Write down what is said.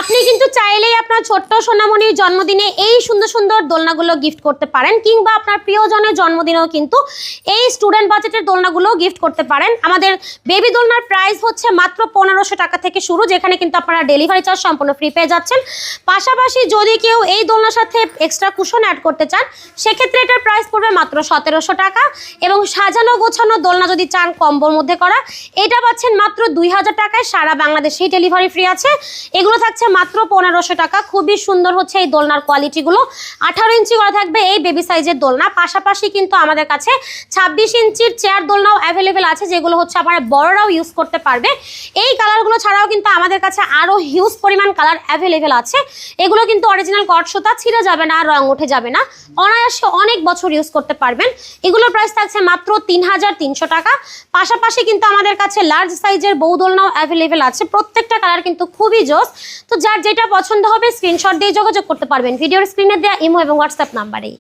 আপনি কিন্তু চাইলেই আপনার ছোট্ট সোনামণির জন্মদিনে এই সুন্দর সুন্দর দোলনাগুলো গিফট করতে পারেন, কিংবা আপনার প্রিয়জনের জন্মদিনেও কিন্তু এই স্টুডেন্ট বাজেটের দোলনাগুলো গিফট করতে পারেন। আমাদের বেবি দোলনার প্রাইস হচ্ছে মাত্র 1500 টাকা থেকে শুরু, যেখানে কিন্তু আপনারা ডেলিভারি চার্জ সম্পূর্ণ ফ্রি পেয়ে যাচ্ছেন। পাশাপাশি যদি কেউ এই দোলনার সাথে এক্সট্রা কুশন অ্যাড করতে চান, সেক্ষেত্রে এটার প্রাইস পড়বে মাত্র 1700 টাকা। এবং সাজানো গোছানো দোলনা যদি চান কম্বোর মধ্যে করা, এটা পাচ্ছেন মাত্র 2000 টাকায়, সারা বাংলাদেশেই ডেলিভারি ফ্রি আছে। এগুলো থাকছে মাত্র 1500 টাকা। খুবই সুন্দর হচ্ছে এই দোলনার কোয়ালিটিগুলো। 18 ইঞ্চি করা থাকবে এই বেবি সাইজের দোলনা। পাশাপাশি কিন্তু আমাদের কাছে 26 ইঞ্চির চেয়ার দোলনাও অ্যাভেলেবেল আছে, যেগুলো হচ্ছে আপনারা বড়রাও ইউজ করতে পারবে। এই কালারগুলো ছাড়াও কিন্তু আমাদের কাছে আরও হিউজ পরিমাণ কালার অ্যাভেলেবেল আছে। এগুলো কিন্তু অরিজিনাল কট সুতা, ছিঁড়ে যাবে না, রং উঠে যাবে না, অনায়াসে অনেক বছর ইউজ করতে পারবেন। এগুলোর প্রাইস থাকছে মাত্র 3300 টাকা। পাশাপাশি কিন্তু আমাদের কাছে লার্জ সাইজের বউ দোলনাও অ্যাভেলেবেল আছে। প্রত্যেকটা কালার কিন্তু খুবই জোস। তো যার যেটা পছন্দ হবে স্ক্রিনশট দিয়ে যোগাযোগ করতে পারবেন ভিডিওর স্ক্রিনে দেওয়া ইমো এবং হোয়াটসঅ্যাপ নাম্বারেই।